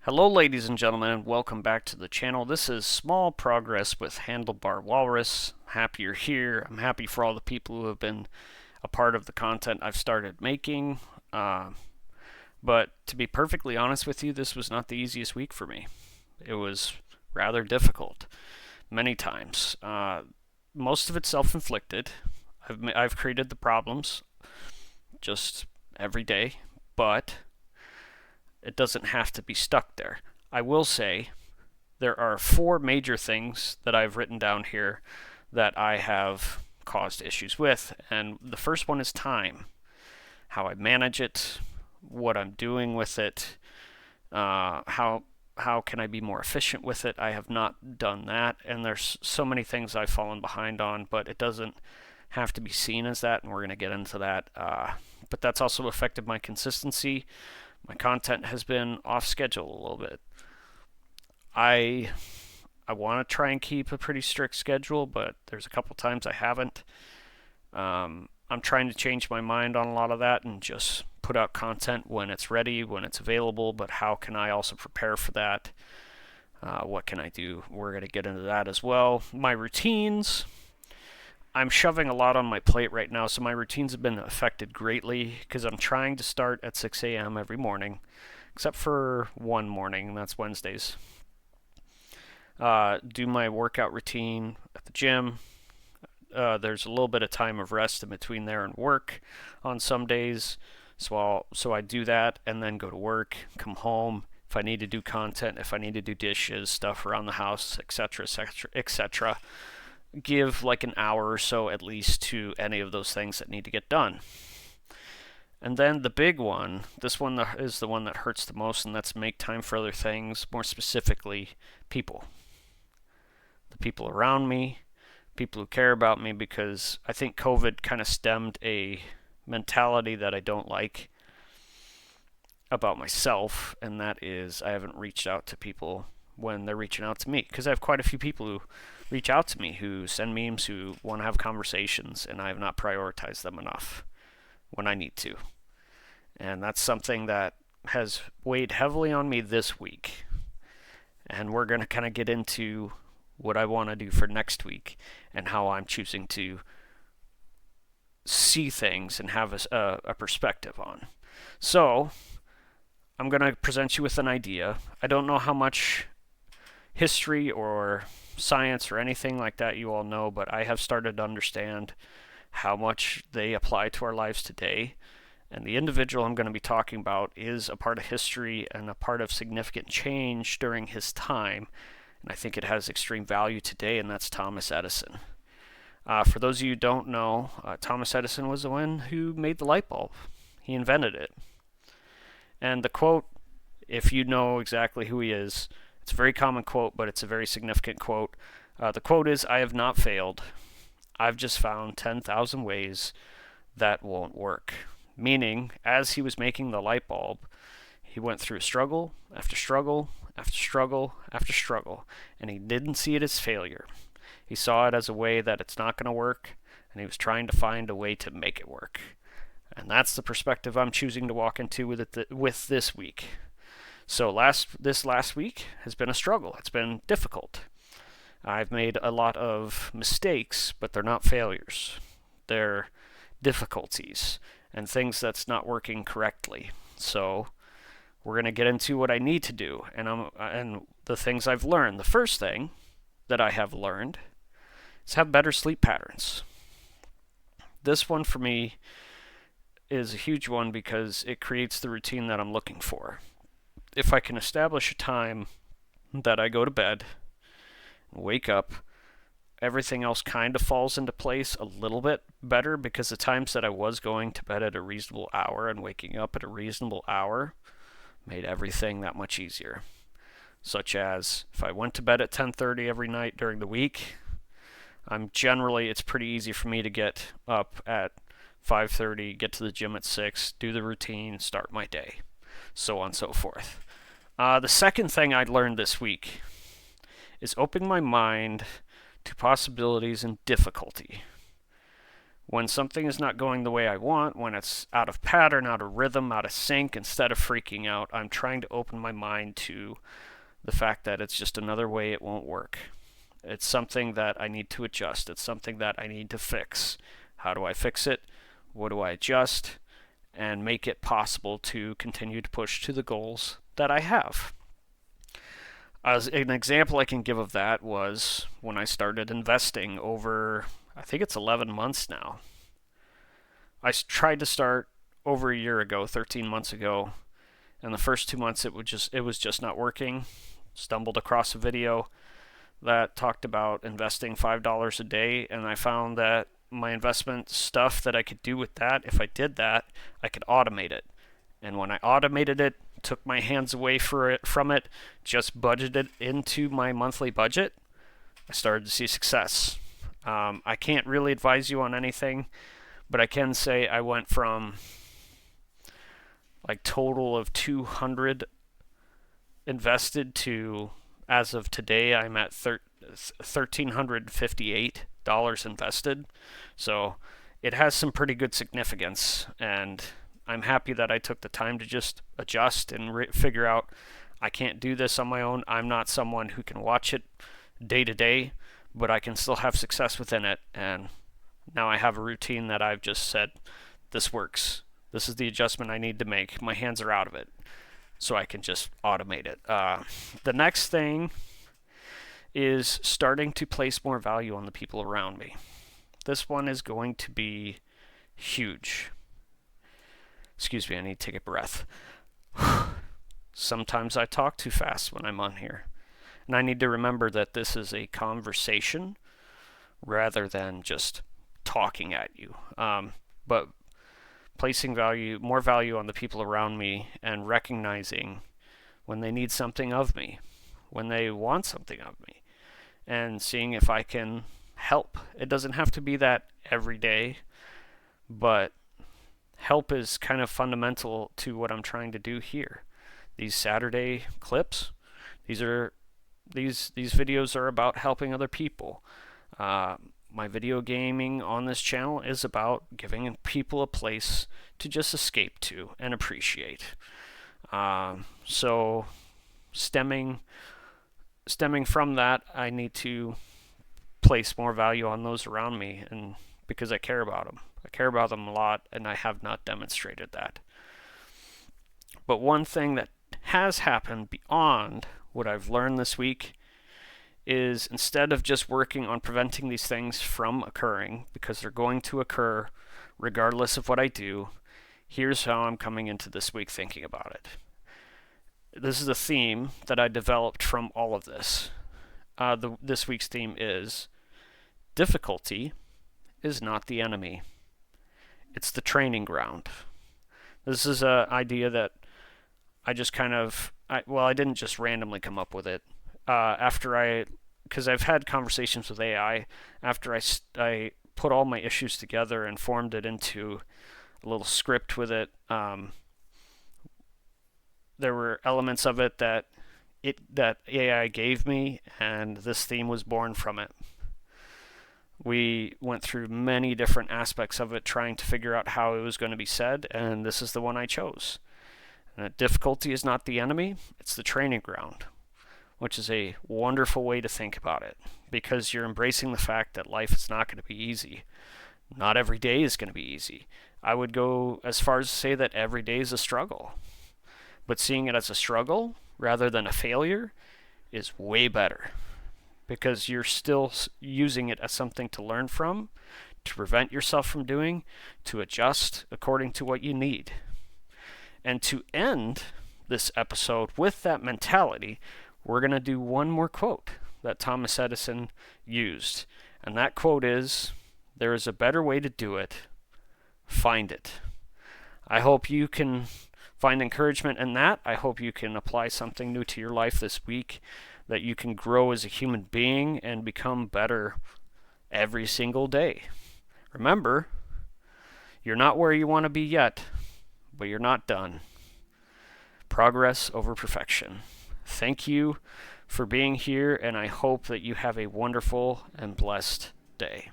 Hello ladies and gentlemen, and welcome back to the channel. This is Small Progress with HandlebarWalrus. Happy you're here. I'm happy for all the people who have been a part of the content I've started making. But to be perfectly honest with you, this was not the easiest week for me. It was rather difficult, many times. Most of it self-inflicted. I've created the problems just every day, but it doesn't have to be stuck there. I will say there are four major things that I've written down here that I have caused issues with, and the first one is time. How I manage it, what I'm doing with it, how can I be more efficient with it? I have not done that, and there's so many things I've fallen behind on, but it doesn't have to be seen as that, and we're going to get into that. But that's also affected my consistency. My content has been off schedule a little bit. I want to try and keep a pretty strict schedule, but there's a couple times I haven't. I'm trying to change my mind on a lot of that and just put out content when it's ready, when it's available, but how can I also prepare for that? What can I do? We're going to get into that as well. My routines. I'm shoving a lot on my plate right now, so my routines have been affected greatly because I'm trying to start at 6 a.m. every morning, except for one morning, and that's Wednesdays. Do my workout routine at the gym. There's a little bit of time of rest in between there and work on some days, so I do that and then go to work, come home. If I need to do content, if I need to do dishes, stuff around the house, etc., etc., etc., give like an hour or so at least to any of those things that need to get done. And then the big one, this one is the one that hurts the most, and that's make time for other things, more specifically, people. The people around me, people who care about me, because I think COVID kind of stemmed a mentality that I don't like about myself, and that is I haven't reached out to people when they're reaching out to me, because I have quite a few people who reach out to me, who send memes, who want to have conversations, and I have not prioritized them enough when I need to. And that's something that has weighed heavily on me this week. And we're going to kind of get into what I want to do for next week and how I'm choosing to see things and have a perspective on. So, I'm going to present you with an idea. I don't know how much history or science or anything like that you all know, but I have started to understand how much they apply to our lives today. And the individual I'm going to be talking about is a part of history and a part of significant change during his time. And I think it has extreme value today, and that's Thomas Edison. For those of you who don't know, Thomas Edison was the one who made the light bulb. He invented it. And the quote, if you know exactly who he is, it's a very common quote, but it's a very significant quote. The quote is, "I have not failed. I've just found 10,000 ways that won't work." Meaning, as he was making the light bulb, he went through struggle after struggle after struggle after struggle, and he didn't see it as failure. He saw it as a way that it's not going to work, and he was trying to find a way to make it work. And that's the perspective I'm choosing to walk into with this week. So this last week has been a struggle. It's been difficult. I've made a lot of mistakes, but they're not failures. They're difficulties and things that's not working correctly. So we're going to get into what I need to do and the things I've learned. The first thing that I have learned is have better sleep patterns. This one for me is a huge one because it creates the routine that I'm looking for. If I can establish a time that I go to bed, wake up, everything else kind of falls into place a little bit better, because the times that I was going to bed at a reasonable hour and waking up at a reasonable hour made everything that much easier. Such as if I went to bed at 10:30 every night during the week, it's pretty easy for me to get up at 5:30, get to the gym at 6, do the routine, start my day, so on and so forth. The second thing I learned this week is opening my mind to possibilities and difficulty. When something is not going the way I want, when it's out of pattern, out of rhythm, out of sync, instead of freaking out, I'm trying to open my mind to the fact that it's just another way it won't work. It's something that I need to adjust. It's something that I need to fix. How do I fix it? What do I adjust? And make it possible to continue to push to the goals that I have. As an example I can give of that was when I started investing over, I think it's 11 months now. I tried to start over a year ago, 13 months ago, and the first 2 months it was just not working. Stumbled across a video that talked about investing $5 a day, and I found that my investment stuff that I could do with that, if I did that, I could automate it. And when I automated it, took my hands away from it, just budgeted into my monthly budget, I started to see success. I can't really advise you on anything, but I can say I went from like total of 200 invested to, as of today, I'm at $1,358 invested. So it has some pretty good significance, and I'm happy that I took the time to just adjust and figure out I can't do this on my own. I'm not someone who can watch it day to day, but I can still have success within it. And now I have a routine that I've just said, this works. This is the adjustment I need to make. My hands are out of it, so I can just automate it. The next thing is starting to place more value on the people around me. This one is going to be huge. Excuse me, I need to take a breath. Sometimes I talk too fast when I'm on here. And I need to remember that this is a conversation rather than just talking at you. But placing more value on the people around me, and recognizing when they need something of me, when they want something of me, and seeing if I can help. It doesn't have to be that every day, but help is kind of fundamental to what I'm trying to do here. These Saturday clips, these videos are about helping other people. My video gaming on this channel is about giving people a place to just escape to and appreciate. So stemming from that, I need to place more value on those around me, and because I care about them. I care about them a lot, and I have not demonstrated that. But one thing that has happened beyond what I've learned this week is, instead of just working on preventing these things from occurring, because they're going to occur regardless of what I do, here's how I'm coming into this week thinking about it. This is a theme that I developed from all of this. This week's theme is, difficulty is not the enemy. It's the training ground. This is an idea that I just I didn't just randomly come up with it. Because I've had conversations with AI after I put all my issues together and formed it into a little script with it. There were elements of it that AI gave me, and this theme was born from it. We went through many different aspects of it, trying to figure out how it was going to be said, and this is the one I chose. And that difficulty is not the enemy, it's the training ground, which is a wonderful way to think about it, because you're embracing the fact that life is not going to be easy. Not every day is going to be easy. I would go as far as to say that every day is a struggle. But seeing it as a struggle rather than a failure is way better, because you're still using it as something to learn from, to prevent yourself from doing, to adjust according to what you need. And to end this episode with that mentality, we're going to do one more quote that Thomas Edison used. And that quote is, "There is a better way to do it. Find it." I hope you can find encouragement in that. I hope you can apply something new to your life this week, that you can grow as a human being and become better every single day. Remember, you're not where you want to be yet, but you're not done. Progress over perfection. Thank you for being here, and I hope that you have a wonderful and blessed day.